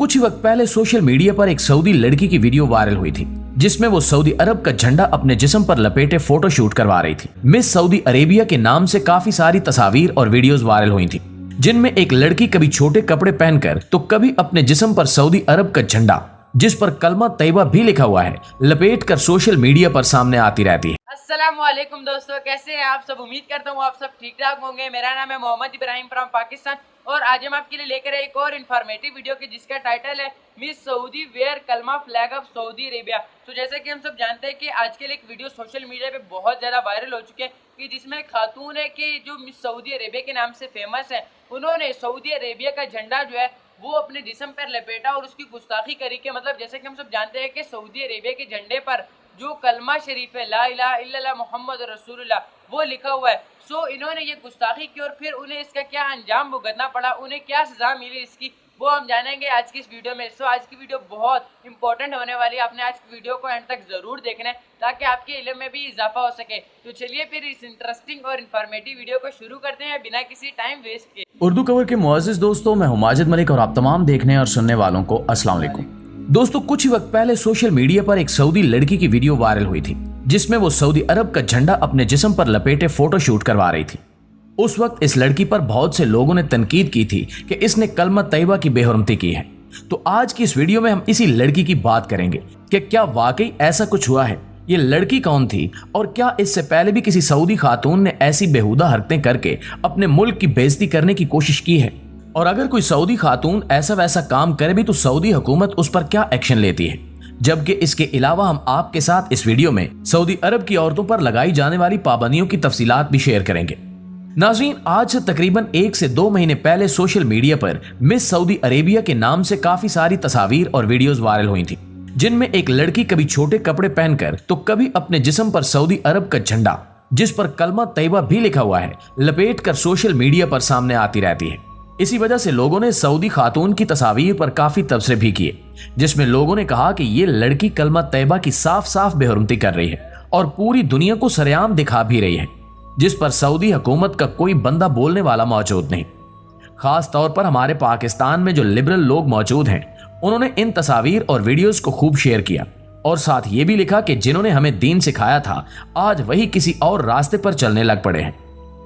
कुछ ही वक्त पहले सोशल मीडिया पर एक सऊदी लड़की की वीडियो वायरल हुई थी जिसमें वो सऊदी अरब का झंडा अपने जिस्म पर लपेटे फोटो शूट करवा रही थी। मिस सऊदी अरेबिया के नाम से काफी सारी तस्वीर और वीडियोस वायरल हुई थी जिनमें एक लड़की कभी छोटे कपड़े पहनकर तो कभी अपने जिस्म पर सऊदी अरब का झंडा जिस पर कलमा तैयबा भी लिखा हुआ है लपेट कर सोशल मीडिया पर सामने आती रहती है। अस्सलामुअलैकुम दोस्तों, कैसे हैं आप सब। उम्मीद करता हूँ आप सब ठीक ठाक होंगे। मेरा नाम है मोहम्मद इब्राहिम फ्रॉम पाकिस्तान और आज हम आपके लिए लेकर आए एक और इन्फॉर्मेटिव वीडियो की जिसका टाइटल है मिस सऊदी वेयर कलमा फ्लैग ऑफ सऊदी अरेबिया। तो जैसे कि हम सब जानते हैं कि आजकल एक वीडियो सोशल मीडिया पे बहुत ज़्यादा वायरल हो चुके हैं कि जिसमें एक खातून है कि जो मिस सऊदी अरेबिया के नाम से फेमस है, उन्होंने सऊदी अरेबिया का झंडा जो है वो अपने जिस्म पर लपेटा और उसकी गुस्ताखी करी के मतलब जैसे कि हम सब जानते हैं कि सऊदी अरेबिया के झंडे पर जो कलमा शरीफ है ला इलाहा इल्लल्लाह मुहम्मद रसूलुल्लाह वो लिखा हुआ है। सो इन्होंने ये गुस्ताखी की और फिर उन्हें इसका क्या अंजाम भुगतना पड़ा, उन्हें क्या सज़ा मिली इसकी, वो हम जानेंगे आज की इस वीडियो में। सो आज की वीडियो बहुत इंपॉर्टेंट होने वाली है, आपने आज की वीडियो को एंड तक ज़रूर देखना है ताकि आपके इल्म में भी इजाफा हो सके। तो चलिए फिर इस इंटरेस्टिंग और इन्फॉर्मेटिव वीडियो को शुरू करते हैं बिना किसी टाइम वेस्ट के। उर्दू कवर के मुअज़्ज़िज़ दोस्तों, मैं हूं माजिद मलिक और आप तमाम देखने और सुनने वालों को अस्सलाम वालेकुम। दोस्तों, कुछ ही वक्त पहले सोशल मीडिया पर एक सऊदी लड़की की वीडियो वायरल हुई थी जिसमें वो सऊदी अरब का झंडा अपने जिस्म पर लपेटे फोटो शूट करवा रही थी। उस वक्त इस लड़की पर बहुत से लोगों ने तनकीद की थी कि इसने कलमा तैयबा की बेहुरमती की है। तो आज की इस वीडियो में हम इसी लड़की की बात करेंगे कि क्या वाकई ऐसा कुछ हुआ है, ये लड़की कौन थी और क्या इससे पहले भी किसी सऊदी खातून ने ऐसी बेहुदा हरकतें करके अपने मुल्क की बेइज्जती करने की कोशिश की है, और अगर कोई सऊदी खातून ऐसा वैसा काम करे भी तो सऊदी हुकूमत उस पर क्या एक्शन लेती है। जबकि इसके अलावा हम आपके साथ इस वीडियो में सऊदी अरब की औरतों पर लगाई जाने वाली पाबंदियों की तफसीलात भी शेयर करेंगे। नाज़रीन, आज से तकरीबन 1 से 2 महीने पहले सोशल मीडिया पर मिस सऊदी अरेबिया के नाम से काफी सारी तस्वीर और वीडियोस वायरल हुई थी जिनमें एक लड़की कभी छोटे कपड़े पहनकर तो कभी अपने जिस्म पर सऊदी अरब का झंडा जिस पर कलमा तैयबा भी लिखा हुआ है लपेट कर सोशल मीडिया पर सामने आती रहती है। इसी वजह से लोगों ने सऊदी खातून की तस्वीर पर काफी तबसरे भी किए जिसमें लोगों ने कहा कि ये लड़की कलमा तैयबा की साफ साफ बेहुरमती कर रही है और पूरी दुनिया को सरेआम दिखा भी रही है, जिस पर सऊदी हुकूमत का कोई बंदा बोलने वाला मौजूद नहीं। खास तौर पर हमारे पाकिस्तान में जो लिबरल लोग मौजूद हैं उन्होंने इन तस्वीर और वीडियोस को खूब शेयर किया और साथ ये भी लिखा कि जिन्होंने हमें दीन सिखाया था आज वही किसी और रास्ते पर चलने लग पड़े हैं।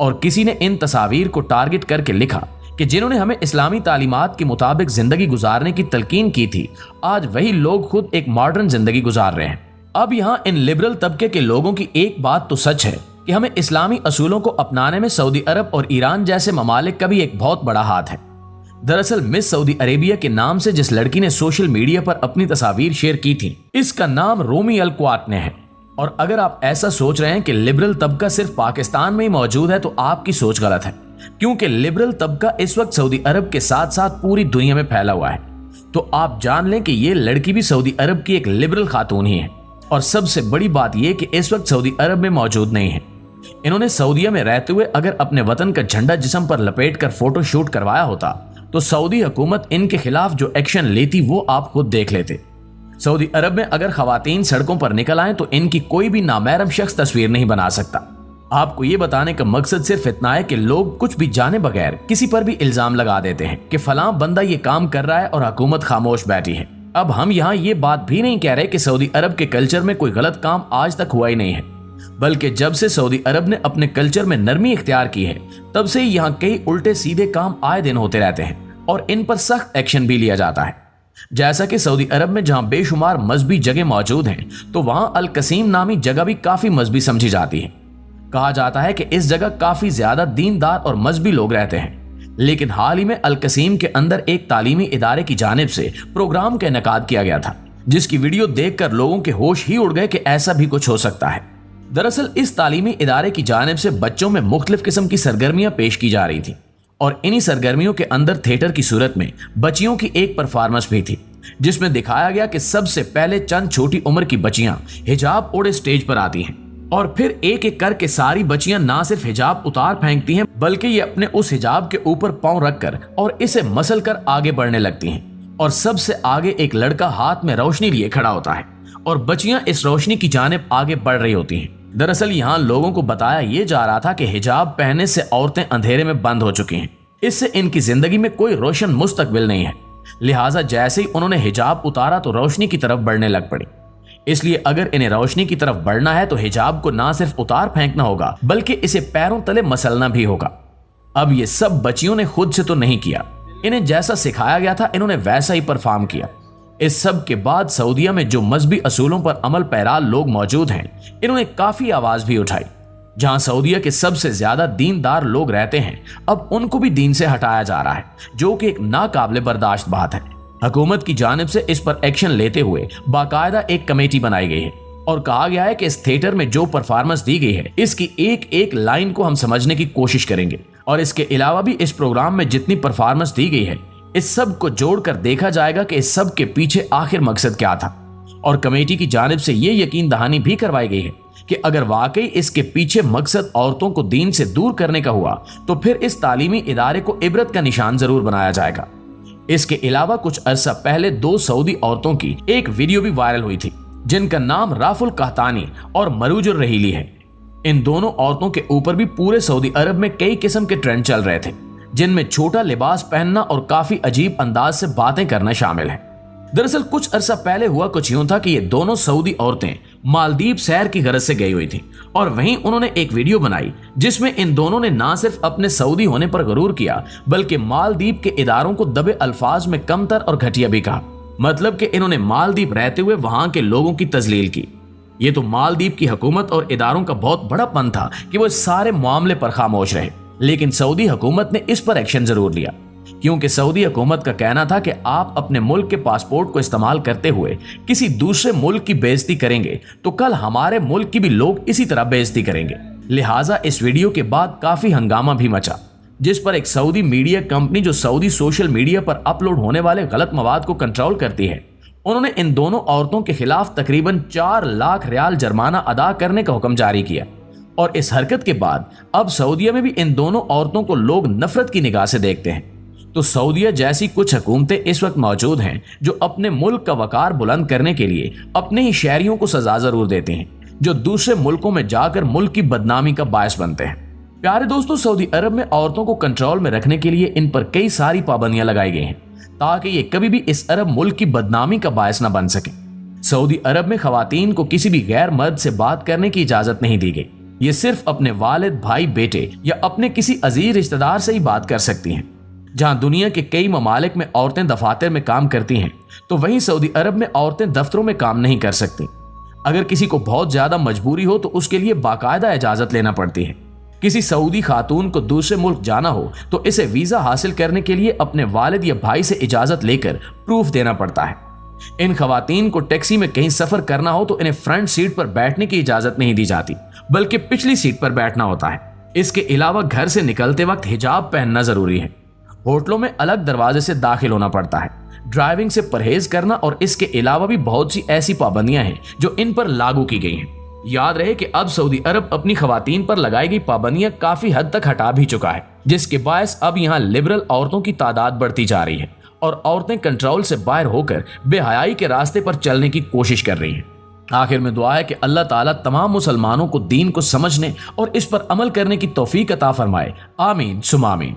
और किसी ने इन तस्वीर को टारगेट करके लिखा कि जिन्होंने हमें इस्लामी तालीमात के मुताबिक जिंदगी गुजारने की तलकीन की थी आज वही लोग खुद एक मॉडर्न जिंदगी गुजार रहे हैं। अब यहाँ इन लिबरल तबके के लोगों की एक बात तो सच है कि हमें इस्लामी असूलों को अपनाने में सऊदी अरब और ईरान जैसे ममालिक का भी एक बहुत बड़ा हाथ है। दरअसल मिस सऊदी अरेबिया के नाम से जिस लड़की ने सोशल मीडिया पर अपनी तस्वीर शेयर की थी इसका नाम रोमी अल क्वाटने है। और अगर आप ऐसा सोच रहे हैं कि लिबरल तबका सिर्फ पाकिस्तान में ही मौजूद है तो आपकी सोच गलत है, क्योंकि लिबरल तबका इस वक्त सऊदी अरब के साथ साथ पूरी दुनिया में फैला हुआ है। तो आप जान लें कि ये लड़की भी सऊदी अरब की एक लिबरल खातून ही है। और सबसे बड़ी बात यह कि इस वक्त सऊदी अरब में मौजूद नहीं है। इन्होंने सऊदीया में रहते हुए अगर अपने वतन का झंडा जिस्म पर लपेट कर फोटो शूट करवाया होता तो सऊदी हुकूमत इनके खिलाफ जो एक्शन लेती वो आप खुद देख लेते। सऊदी अरब में अगर खवातीन सड़कों पर निकल आए तो इनकी कोई भी नामहरम शख्स तस्वीर नहीं बना सकता। आपको ये बताने का मकसद सिर्फ इतना है कि लोग कुछ भी जाने बगैर किसी पर भी इल्जाम लगा देते हैं कि फलां बंदा ये काम कर रहा है और हुकूमत खामोश बैठी है। अब हम यहाँ ये बात भी नहीं कह रहे कि सऊदी अरब के कल्चर में कोई गलत काम आज तक हुआ ही नहीं है, बल्कि जब से सऊदी अरब ने अपने कल्चर में नरमी इख्तियार की है तब से यहाँ कई उल्टे सीधे काम आए दिन होते रहते हैं और इन पर सख्त एक्शन भी लिया जाता है। जैसा कि सऊदी अरब में जहाँ बेशुमार मजहबी जगह मौजूद हैं तो वहाँ अल कसीम नामी जगह भी काफी मजहबी समझी जाती है। कहा जाता है कि इस जगह काफी ज्यादा दीनदार और मजहबी लोग रहते हैं, लेकिन हाल ही में अल कसीम के अंदर एक तालीमी इदारे की जानिब से प्रोग्राम का इनेकाद किया गया था जिसकी वीडियो देखकर लोगों के होश ही उड़ गए कि ऐसा भी कुछ हो सकता है। दरअसल इस तालीमी इदारे की जानिब से बच्चों में मुख्तलिफ किस्म की सरगर्मियां पेश की जा रही थी और इन्हीं सरगर्मियों के अंदर थिएटर की सूरत में बच्चियों की एक परफॉर्मेंस भी थी जिसमें दिखाया गया कि सबसे पहले चंद छोटी उम्र की बच्चियां हिजाब ओढ़े स्टेज पर आती हैं और फिर एक एक करके सारी बच्चियां ना सिर्फ हिजाब उतार फेंकती हैं बल्कि ये अपने उस हिजाब के ऊपर पांव रखकर और इसे मसल कर आगे बढ़ने लगती हैं। और सबसे आगे एक लड़का हाथ में रोशनी लिए खड़ा होता है और बच्चियां इस रोशनी की जानिब आगे बढ़ रही होती हैं। दरअसल यहाँ लोगों को बताया ये जा रहा था कि हिजाब पहनने से औरतें अंधेरे में बंद हो चुकी हैं, इससे इनकी जिंदगी में कोई रोशन मुस्तकबिल नहीं है। लिहाजा जैसे ही उन्होंने हिजाब उतारा तो रोशनी की तरफ बढ़ने लग पड़ी। इसलिए अगर इन्हें रोशनी की तरफ बढ़ना है तो हिजाब को ना सिर्फ उतार फेंकना होगा बल्कि इसे पैरों तले मसलना भी होगा। अब ये सब बच्चियों ने खुद से तो नहीं किया, इन्हें जैसा सिखाया गया था इन्होंने वैसा ही परफॉर्म किया। इस सब के बाद सऊदीया में जो मजहबी असूलों पर अमल पैरा लोग मौजूद हैं, इन्होंने काफी आवाज भी उठाई। जहां सऊदीया के सबसे ज्यादा दीनदार लोग रहते हैं, अब उनको भी दीन से हटाया जा रहा है, जो कि एक नाकाबिले बर्दाश्त बात है। हुकूमत की जानिब से इस पर एक्शन लेते हुए बाकायदा एक कमेटी बनाई गई है और कहा गया है कि इस थिएटर में जो परफॉर्मेंस दी गई है इसकी एक एक लाइन को हम समझने की कोशिश करेंगे और इसके अलावा भी इस प्रोग्राम में जितनी परफॉर्मेंस दी गई है इस सब को जोड़कर देखा जाएगा कि इस सब के पीछे आखिर मकसद क्या था। और कमेटी की जानिब से ये यकीन दहानी भी करवाई गई है कि अगर वाकई इसके पीछे मकसद औरतों को दीन से दूर करने का हुआ तो फिर इस तालीमी इदारे को इबरत का निशान जरूर बनाया जाएगा। इसके अलावा कुछ अरसा पहले 2 सऊदी औरतों की एक वीडियो भी वायरल हुई थी जिनका नाम राफुल कहतानी और मरूजुर रहीली है। इन दोनों औरतों के ऊपर भी पूरे सऊदी अरब में कई किस्म के ट्रेंड चल रहे थे जिनमें छोटा लिबास पहनना और काफी अजीब अंदाज से बातें करना शामिल है। दरअसल कुछ अरसा पहले हुआ कुछ यूं था कि ये दोनों सऊदी औरतें मालदीव सैर की गरज से गई हुई थी और वहीं उन्होंने एक वीडियो बनाई जिसमें इन दोनों ने ना सिर्फ अपने सऊदी होने पर गरूर किया बल्कि मालदीव के इदारों को दबे अल्फाज में कमतर और घटिया भी कहा। मतलब कि इन्होंने मालदीव रहते हुए वहां के लोगों की तजलील की। ये तो मालदीव की हुकूमत और इदारों का बहुत बड़ा पन था कि वो इस सारे मामले पर खामोश रहे, लेकिन सऊदी हुकूमत ने इस पर एक्शन जरूर लिया क्योंकि सऊदी हुकूमत का कहना था कि आप अपने मुल्क के पासपोर्ट को इस्तेमाल करते हुए किसी दूसरे मुल्क की बेइज्जती करेंगे तो कल हमारे मुल्क की भी लोग इसी तरह बेइज्जती करेंगे। लिहाजा इस वीडियो के बाद काफी हंगामा भी मचा जिस पर एक सऊदी मीडिया कंपनी जो सऊदी सोशल मीडिया पर अपलोड होने वाले गलत मवाद को कंट्रोल करती है, उन्होंने इन दोनों औरतों के खिलाफ तकरीबन 4 लाख रियाल जुर्माना अदा करने का हुक्म जारी किया। और इस हरकत के बाद अब सऊदीया में भी इन दोनों औरतों को लोग नफरत की निगाह से देखते हैं। तो सऊदीया जैसी कुछ हुकूमतें इस वक्त मौजूद हैं जो अपने मुल्क का वकार बुलंद करने के लिए अपने ही शहरियों को सजा जरूर देते हैं जो दूसरे मुल्कों में जाकर मुल्क की बदनामी का बायस बनते हैं। प्यारे दोस्तों, सऊदी अरब में औरतों को कंट्रोल में रखने के लिए इन पर कई सारी पाबंदियां लगाई गई हैं ताकि ये कभी भी इस अरब मुल्क की बदनामी का बायस न बन सके। सऊदी अरब में खवातीन को किसी भी गैर मर्द से बात करने की इजाजत नहीं दी गई। ये सिर्फ अपने वालिद, भाई, बेटे या अपने किसी अजीज रिश्तेदार से ही बात कर सकती हैं। जहां दुनिया के कई ममालिक में औरतें दफातर में काम करती हैं तो वहीं सऊदी अरब में औरतें दफ्तरों में काम नहीं कर सकती। अगर किसी को बहुत ज्यादा मजबूरी हो तो उसके लिए बाकायदा इजाजत लेना पड़ती है। किसी सऊदी खातून को दूसरे मुल्क जाना हो तो इसे वीजा हासिल करने के लिए अपने वालिद या भाई से इजाजत लेकर प्रूफ देना पड़ता है। इन खवातीन को टैक्सी में कहीं सफर करना हो तो इन्हें फ्रंट सीट पर बैठने की इजाजत नहीं दी जाती बल्कि पिछली सीट पर बैठना होता है। इसके अलावा घर से निकलते वक्त हिजाब पहनना जरूरी है। होटलों में अलग दरवाजे से दाखिल होना पड़ता है। ड्राइविंग से परहेज करना और इसके अलावा भी बहुत सी ऐसी पाबंदियां हैं जो इन पर लागू की गई हैं। याद रहे कि अब सऊदी अरब अपनी खवातीन पर लगाई गई पाबंदियां काफी हद तक हटा भी चुका है जिसके बायस अब यहाँ लिबरल औरतों की तादाद बढ़ती जा रही है और औरतें कंट्रोल से बाहर होकर बेहयाई के रास्ते पर चलने की कोशिश कर रही हैं। आखिर में दुआ है कि अल्लाह ताला तमाम मुसलमानों को दीन को समझने और इस पर अमल करने की तौफीक अता फरमाए। आमीन सुमा आमीन।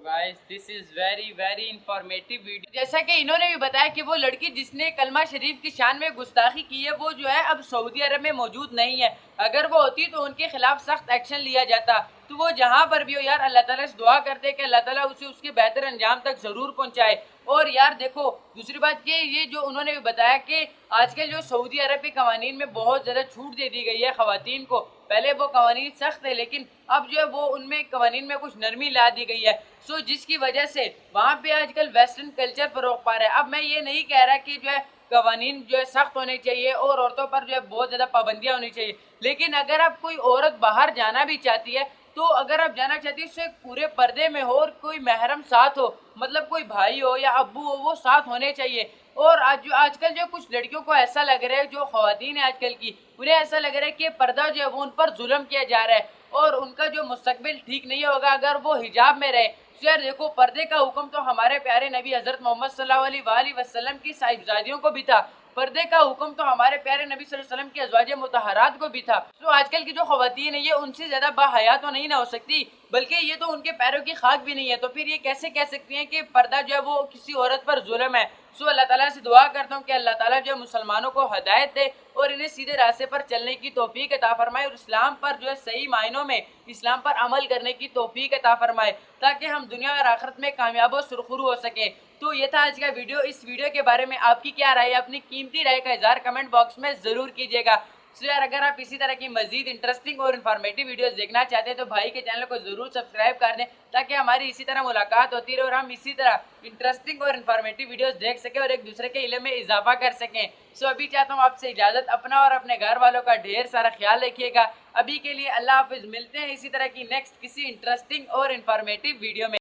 Guys this is very informative video. जैसा कि इन्होंने भी बताया कि वो लड़की जिसने कलमा शरीफ की शान में गुस्ताखी की है वो जो है अब सऊदी अरब में मौजूद नहीं है। अगर वो होती तो उनके खिलाफ सख्त एक्शन लिया जाता। तो वो जहाँ पर भी हो यार, अल्लाह ताला से दुआ करते कि अल्लाह ताला उसे उसके बेहतर अंजाम तक ज़रूर पहुँचाए। और यार देखो, दूसरी बात ये जो उन्होंने भी बताया कि आजकल जो सऊदी अरब के कवानीन में बहुत ज़्यादा छूट दे दी गई है ख़वातीन को। पहले वो कवानीन सख्त है लेकिन अब जो है वो उनमें कवानीन में कुछ नरमी ला दी गई है। सो जिसकी वजह से वहाँ पे आजकल वेस्टर्न कल्चर फरोग पा रहा है। अब मैं ये नहीं कह रहा कि जो है कवानीन जो है सख्त होने चाहिए और औरतों पर जो है बहुत ज़्यादा पाबंदियाँ होनी चाहिए, लेकिन अगर आप कोई औरत बाहर जाना भी चाहती है तो अगर आप जाना चाहती है उससे पूरे पर्दे में हो और कोई महरम साथ हो, मतलब कोई भाई हो या अब्बू हो, वो साथ होने चाहिए। और आजकल जो कुछ लड़कियों को ऐसा लग रहा है, जो ख़वातीन है आजकल की, उन्हें ऐसा लग रहा है कि पर्दा जो है वो उन पर जुल्म किया जा रहा है और उनका जो मुस्तकबिल ठीक नहीं होगा अगर वो हिजाब में रहे। तो यार देखो, पर्दे का हुक्म तो हमारे प्यारे नबी हज़रत मोहम्मद सल्लल्लाहु अलैहि वसल्लम की साहिबजादियों को भी था, پردے کا حکم تو ہمارے پیارے نبی صلی اللہ علیہ وسلم کی ازواج مطہرات کو بھی تھا. تو آج کل کی جو خواتین ہیں یہ ان سے زیادہ باحیا تو نہیں نہ ہو سکتی، بلکہ یہ تو ان کے پیروں کی خاک بھی نہیں ہے. تو پھر یہ کیسے کہہ سکتی ہیں کہ پردہ جو ہے وہ کسی عورت پر ظلم ہے؟ اللہ تعالیٰ سے دعا کرتا ہوں کہ اللہ تعالیٰ جو ہے مسلمانوں کو ہدایت دے اور انہیں سیدھے راستے پر چلنے کی توفیق عطا فرمائے، اور اسلام پر جو ہے صحیح معنوں میں اسلام پر عمل کرنے کی توفیق عطا فرمائے، تاکہ ہم دنیا اور آخرت میں کامیاب و سرخرو ہو سکیں. تو یہ تھا آج کا ویڈیو. اس ویڈیو کے بارے میں آپ کی کیا رائے ہے؟ اپنی قیمتی رائے کا اظہار کمنٹ باکس میں ضرور کیجیے گا. یار اگر آپ اسی طرح کی مزید انٹرسٹنگ اور انفارمیٹیو ویڈیوز دیکھنا چاہتے ہیں تو بھائی کے چینل کو ضرور سبسکرائب کر دیں، تاکہ ہماری اسی طرح ملاقات ہوتی رہے اور ہم اسی طرح انٹرسٹنگ اور انفارمیٹیو ویڈیوز دیکھ سکیں اور ایک دوسرے کے علم میں اضافہ کر سکیں. ابھی چاہتا ہوں آپ سے اجازت. اپنا اور اپنے گھر والوں کا ڈھیر سارا خیال رکھیے گا. ابھی کے لیے اللہ حافظ. ملتے ہیں اسی طرح کی نیکسٹ کسی انٹرسٹنگ اور انفارمیٹیو ویڈیو میں.